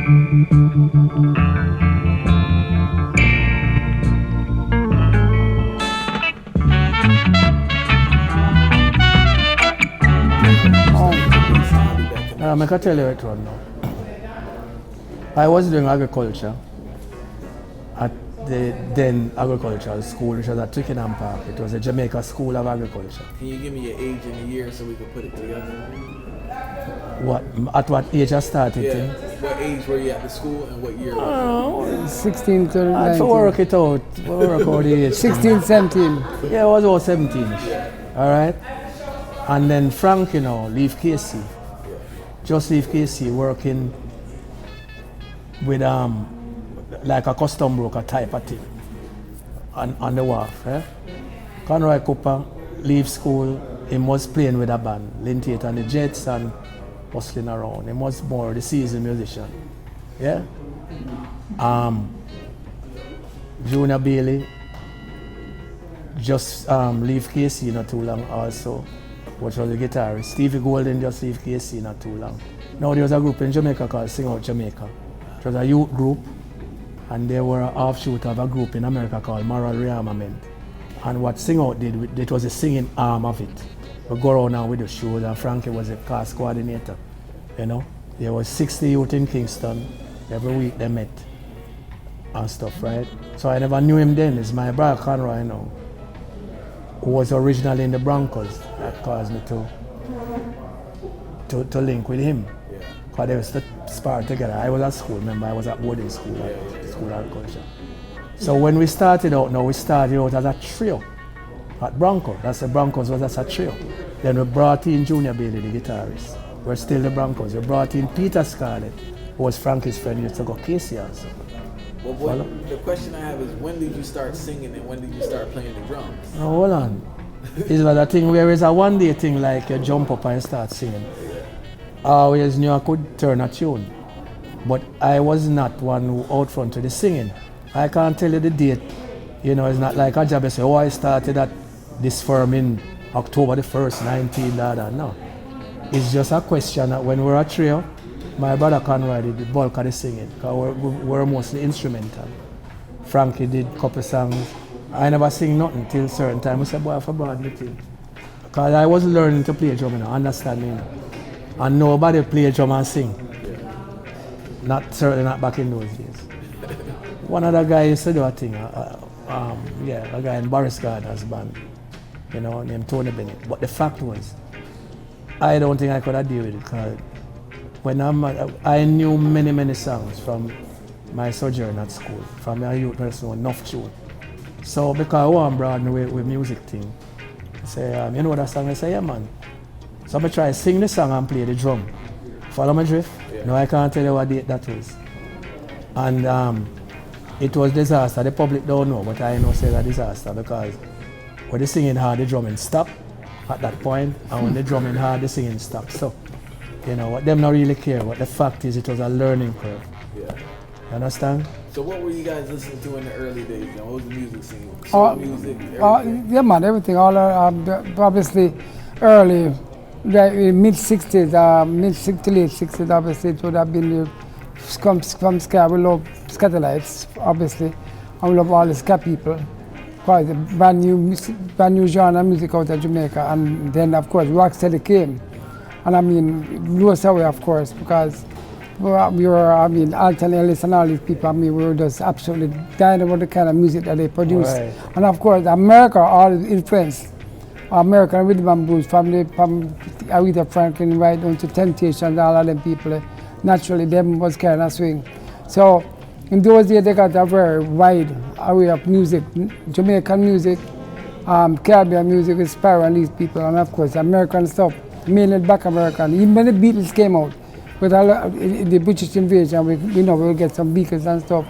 I can tell you it right now. I was doing agriculture at the then agricultural school, which was at Twickenham Park. It was a Jamaica School of Agriculture. Can you give me your age and the year so we can put it together? At what age I started? Yeah. What age were you at the school and what year? 16 to 19. I had to work it out. Work out the age. 16, 17. Yeah, I was about 17. All right. And then Frank, leave KC. Just leave KC working with like a custom broker type of thing on the wharf. Conroy Cooper leave school, he was playing with a band, Lintate and the Jets and hustling around. He was more the seasoned musician. Yeah? Junior Bailey just leave KC not too long also, which was a guitarist. Stevie Golden just leave KC not too long. Now there was a group in Jamaica called Sing Out Jamaica. It was a youth group, and they were an offshoot of a group in America called Moral Rearmament. And what Sing Out did, it was a singing arm of it. We go around now with the shows, and Frankie was a cast coordinator. There was 60 youth in Kingston. Every week they met and stuff, right? So I never knew him then. It's my brother Conroy now, who was originally in the Broncos. That caused me to link with him. Because they used to spar together. I was at school, remember, I was at boarding school, school agriculture. So when we started out as a trio at Bronco. That's the Broncos was as a trio. Then we brought in Junior Bailey, the guitarist. We're still the Broncos. We brought in Peter Scarlett, who was Frankie's friend, used to go Casey also. Well, the question I have is, when did you start singing and when did you start playing the drums? Oh, hold on. It's like a thing where it's a one day thing, like you jump up and start singing. I always knew I could turn a tune, but I was not one who out front to the singing. I can't tell you the date. It's not like a job. I say, I started at this firm in October the 1st, 19, no. It's just a question that when we're a trio, my brother Conroy did the bulk of the singing, because we're mostly instrumental. Frankie did a couple songs. I never sing nothing till a certain time. I said, boy, I forgot the thing. Because I was learning to play drum, understanding. And nobody play drum and sing. Certainly not back in those days. One other guy used to do a thing, a guy in Boris Gardner's band, named Tony Bennett. But the fact was, I don't think I could have dealt with it, because when I knew many songs from my sojourn at school, from my youth person, enough tune. So because I want to broaden with music thing, I say, you know that song? I say, yeah man. So I try to sing the song and play the drum. Follow my drift? Yeah. No, I can't tell you what date that was. And it was disaster. The public don't know, but I know say that disaster, because when the singing hard, the drumming stopped at that point, and when the drumming hard, the singing stopped. So, what them not really care, but the fact is it was a learning curve. Yeah. You understand? So what were you guys listening to in the early days? What was the music scene? Soul music? Yeah man, everything. All obviously early, mid-60s, mid-late 60s, obviously it would have been from ska. We love Scatolites, obviously, and we love all the ska people. Quite a brand new genre of music out of Jamaica, and then of course Rocksteady came, and I mean blew us away, of course, because we were, Alton Ellis and all these people, we were just absolutely dying about the kind of music that they produced. Right. And of course, America, all influenced American rhythm and blues, from Aretha Franklin right down to Temptation, all of them people, naturally them was carrying a swing. So in those days, they got a very wide array of music, Jamaican music, Caribbean music with Sparrow and these people, and of course, American stuff, mainly Black American. Even when the Beatles came out, with the British invasion, we'll get some beacons and stuff.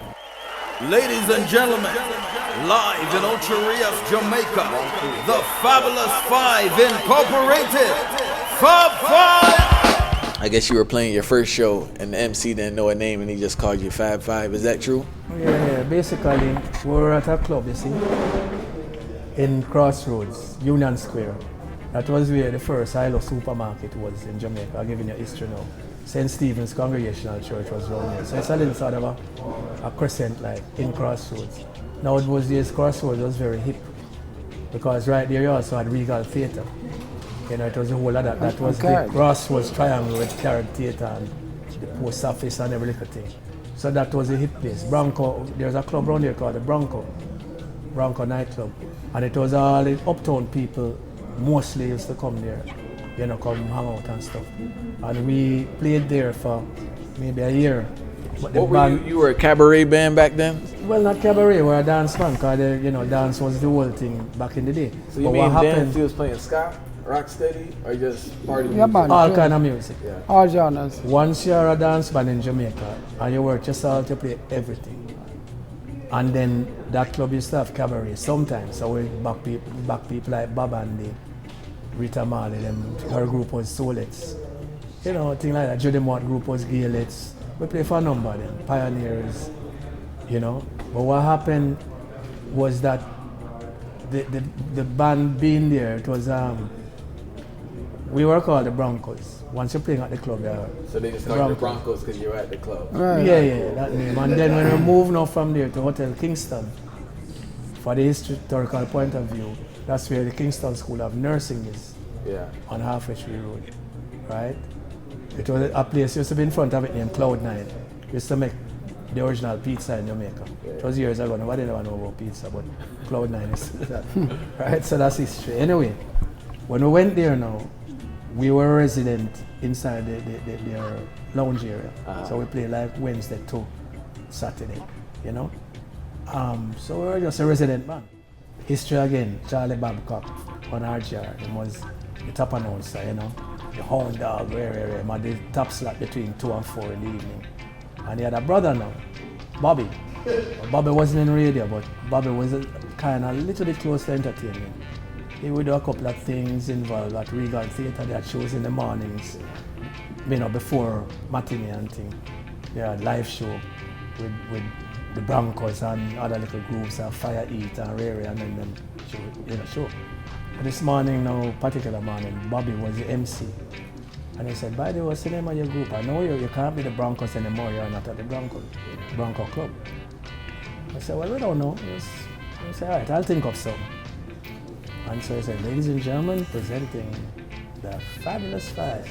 Ladies and gentlemen, live in Ocho Rios, Jamaica, the Fabulous Five Incorporated, Fab Five! I guess you were playing your first show and the MC didn't know a name and he just called you Fab Five. Is that true? Yeah, basically, we were at a club, you see, in Crossroads, Union Square. That was where the first Hilo supermarket was in Jamaica. I'm giving you history now. St. Stephen's Congregational Church was around here. So it's a little sort of a crescent like in Crossroads. Now it was these Crossroads was very hip because right there you also had Regal Theatre. You know, it was a whole lot of that was big. Crossroads Triangle with Carrot Theatre and the post office and every little thing. So that was a hip place. Bronco, there's a club around here called the Bronco nightclub. And it was all the uptown people mostly used to come there, you know, come hang out and stuff. And we played there for maybe a year. But what were you were a cabaret band back then? Well, not cabaret, we were a dance band because, you know, dance was the whole thing back in the day. So you but mean what happened, dance, you was playing ska, rocksteady, or just party Yeah, music? man. all kind of music. Yeah. All genres. Once you're a dance band in Jamaica and you work yourself to play everything. And then that club used to have cabaret sometimes. So we back people like Bob Andy, Rita Marley, her group was Solets. You know, thing like that. Judy Mott group was Gaelets. We play for a number of them, Pioneers, you know. But what happened was that the band being there, it was we were called the Broncos. Once you're playing at the club, So they just called you the Broncos because you were at the club. Right. yeah, that name. And then when we moved now from there to Hotel Kingston, for the historical point of view, that's where the Kingston School of Nursing is, Yeah. on Halfway Tree Road, right? It was a place used to be in front of it named Cloud9. Used to make the original pizza in Jamaica. It was years ago, nobody ever know about pizza, but Cloud9 is that, right? So that's history. Anyway, when we went there now, we were resident inside their lounge area. So we played like Wednesday to Saturday, you know? So we were just a resident band. History again, Charlie Babcock on RGR. He was the top announcer, you know? The hound dog, where had the top slot between 2 and 4 in the evening. And he had a brother now, Bobby. Bobby wasn't in radio, but Bobby was kind of a little bit close to entertainment. He would do a couple of things involved at Regal Theatre. They had shows in the mornings, you know, before matinee and thing. They had live show with the Broncos and other little groups, and Fire Eat and Rary and then them show. And this morning now, particular morning, Bobby was the MC. And he said, by the way, what's the name of your group? I know you can't be the Broncos anymore, you're not at the Bronco Club. I said, well, we don't know. I said, all right, I'll think of some. And so he said, ladies and gentlemen, presenting the Fabulous Five.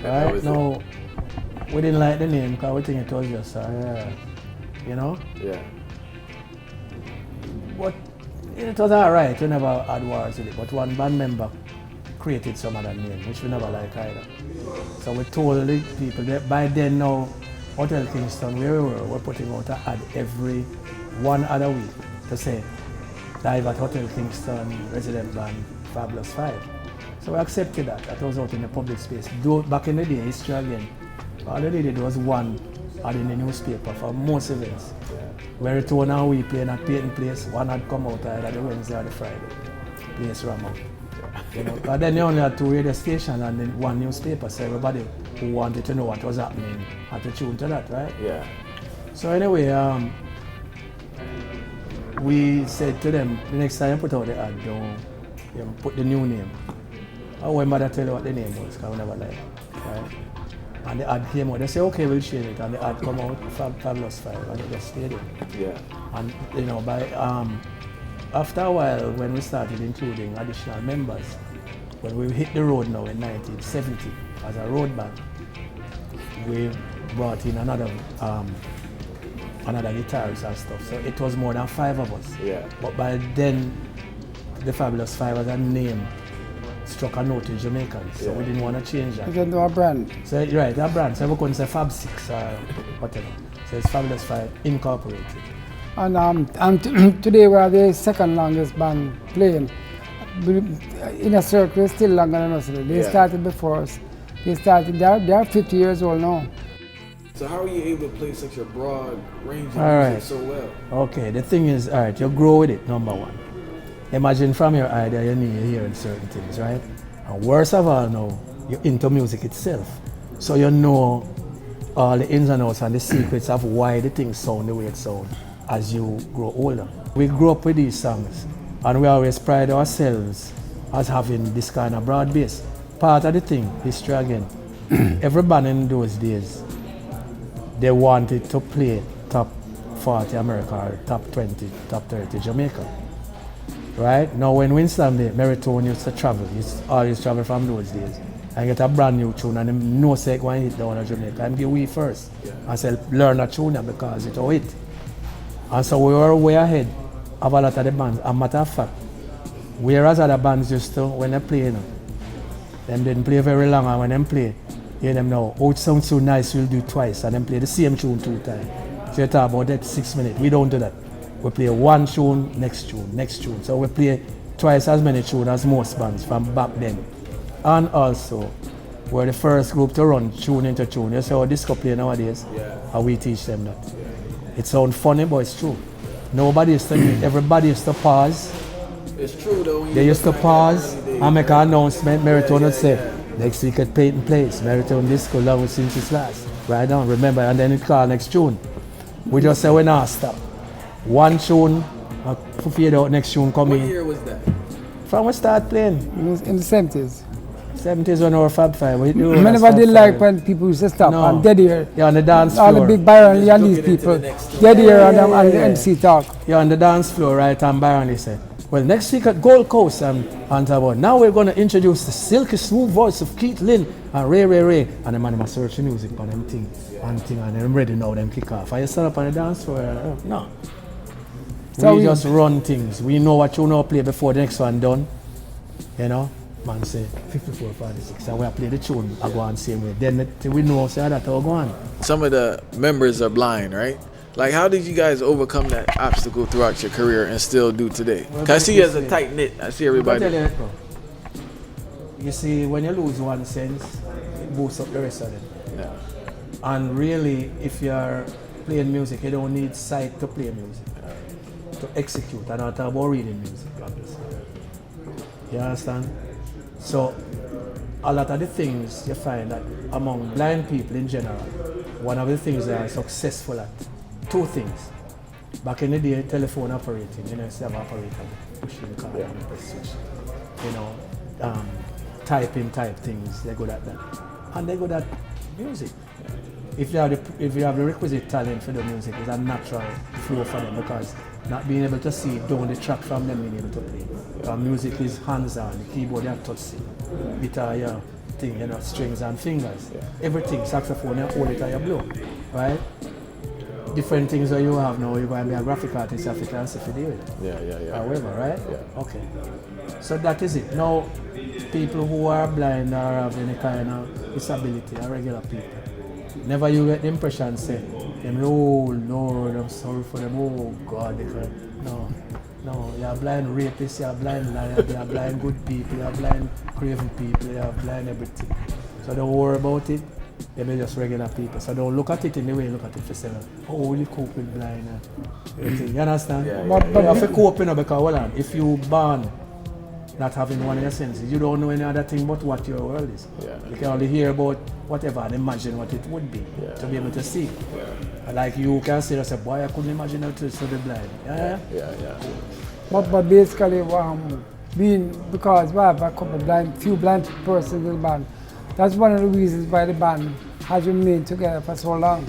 Right? No, we didn't like the name because we think it was just, you know? Yeah. But it was all right, we never had wars with it. But one band member created some other name, which we never like either. So we told the people that by then now, Hotel Kingston, where we were putting out an ad every one other week to say, live at Hotel Kingston, resident band, Fabulous Five. So we accepted that. That was out in the public space. Though back in the day, history again, all they did was one ad in the newspaper for most events. Where it was now we playing at Peyton Place, one had come out either the Wednesday or the Friday. Place Rama. You know, but then you only had 2 radio stations and then 1 newspaper, so everybody who wanted to know what was happening had to tune to that, right? Yeah. So anyway, we said to them, the next time you put out the ad, don't put the new name. I won't bother tell you what the name was, because we never like it, right? And the ad came out, they say, okay, we'll change it, and the ad come out, Fabulous Five, and it just stayed in. Yeah. And you know, after a while, when we started including additional members, when we hit the road now in 1970 as a road band, we brought in another guitarist and stuff. So it was more than 5 of us. Yeah. But by then, the Fabulous Five as a name struck a note in Jamaicans, so we didn't want to change that. You can do a brand. So right, a brand. So we couldn't say Fab 6 or whatever. So it's Fabulous Five Incorporated. And today we are the second longest band playing. In a circle, still longer than us. They started before us. They are 50 years old now. So how are you able to play such a broad range of All music right. so well? Okay, the thing is, all right, you grow with it, number one. Imagine from your idea, you need to hear certain things, right? And worst of all now, you're into music itself. So you know all the ins and outs and the secrets of why the things sound the way it sounds as you grow older. We grew up with these songs and we always pride ourselves as having this kind of broad base. Part of the thing, history again, every band in those days, they wanted to play top 40 America or top 20, top 30 Jamaica. Right? Now when Winston did, Meritone used to travel, he always travel from those days. And get a brand new tune and him know say go and hit down in Jamaica and give we first. And say learn a tune because it's a hit. And so we were way ahead of a lot of the bands. As a matter of fact, whereas other bands used to, when they play, them didn't play very long, and when they play, hear them now, oh it sounds so nice, we'll do it twice, and then play the same tune 2 times. So you talk about that 6 minutes, we don't do that. We play one tune, next tune, next tune. So we play twice as many tunes as most bands from back then. And also, we're the first group to run tune into tune. You see how disco play nowadays? And we teach them that. It sounds funny, but it's true. Nobody used to do it. Everybody used to pause. It's true though. They used to pause and make an announcement. Meritone would say, next week at Peyton Place, Meritone Disco, love since its last. Right down, remember, and then it call next tune. We just say we not stop. One tune, fade out, next tune come in. What year was that? From we start playing. In the 70s. 70s when we were Fab Five. We do Never did like when people used to stop and dead here. Yeah, on the dance floor. All the big Byron Lee and these people, dead here and the MC talk. Yeah, on the dance floor, right, and Byron Lee said, well, next week at Gold Coast, and about now we're going to introduce the silky smooth voice of Keith Lynn and Ray. And the man must search the music for them things, and them ready now, them kick off. Are you set up on the dance floor? No. So we just run things. We know what you know play before the next one done. You know? Man say 54, 46, and we play the tune, I go on same way. Then we know say that how go on. Some of the members are blind, right? Like, how did you guys overcome that obstacle throughout your career and still do today? Cause I see you as a tight knit. I see everybody. You see, when you lose one sense, it boosts up the rest of them. Yeah. And really, if you're playing music, you don't need sight to play music, to execute, and not about reading music, obviously. You understand? So, a lot of the things you find that among blind people in general, one of the things they are successful at, 2 things. Back in the day, telephone operating, you know, you have operator pushing the card and press switch. You know, type things, they're good at that. And they're good at music. If you have the requisite talent for the music, it's a natural flow for them because not being able to see down the track from them being able to play. Because music is hands-on, the keyboard you have to touch it. Guitar, yeah, thing, you know, strings and fingers. Everything, saxophone, you hold it and you blow, right? Different things that you have now, you're going to be a graphic artist, you have to answer for deal with it. Yeah. However, right? Yeah. Okay. So that is it. Now, people who are blind or have any kind of disability are regular people. Never you get the impression say, them, oh Lord, I'm sorry for them, oh God, no, you're blind rapists, you're blind liars, you're blind good people, you're blind craven people, you're blind everything. So don't worry about it, they're just regular people. So don't look at it in the way you look at it for saying, oh, you cope with blind and everything. You understand? But you have to cope, because hold on, if you born not having one of your senses, you don't know any other thing but what your world is. You can only hear about whatever and imagine what it would be to be able to see. Like you can say, boy, I couldn't imagine how to be blind. But basically, because we have a couple few blind persons in the band, that's one of the reasons why the band has remained together for so long.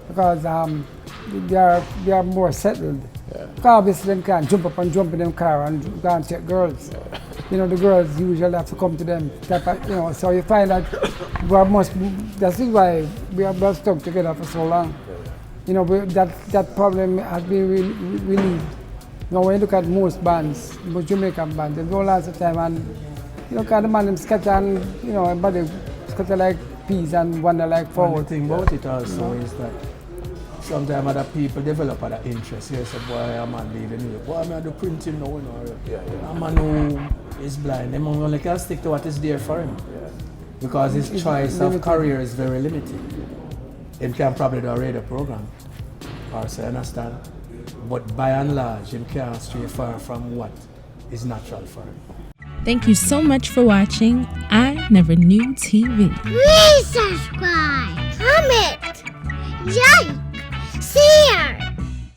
Because they are more settled. Because obviously they can jump up and jump in them car and go and take girls. You know, the girls usually have to come to them. So you find that that's why we are stuck together for so long. You know, that problem has been relieved. Now when you look at most bands, most Jamaican bands, they don't last the time and you look at the man, them scatter and, you know, everybody scatter like peas and wander like forward. The thing about it also is that sometimes other people develop other interests. You say, boy, a man leaving you. Boy, I'm do printing now, you know. A man who is blind, he only can stick to what is there for him. Because his choice of career is very limited. He can probably do a radio program, also, understand? But by and large, he can't stray far from what is natural for him. Thank you so much for watching I Never Knew TV. Please subscribe, comment, like, share.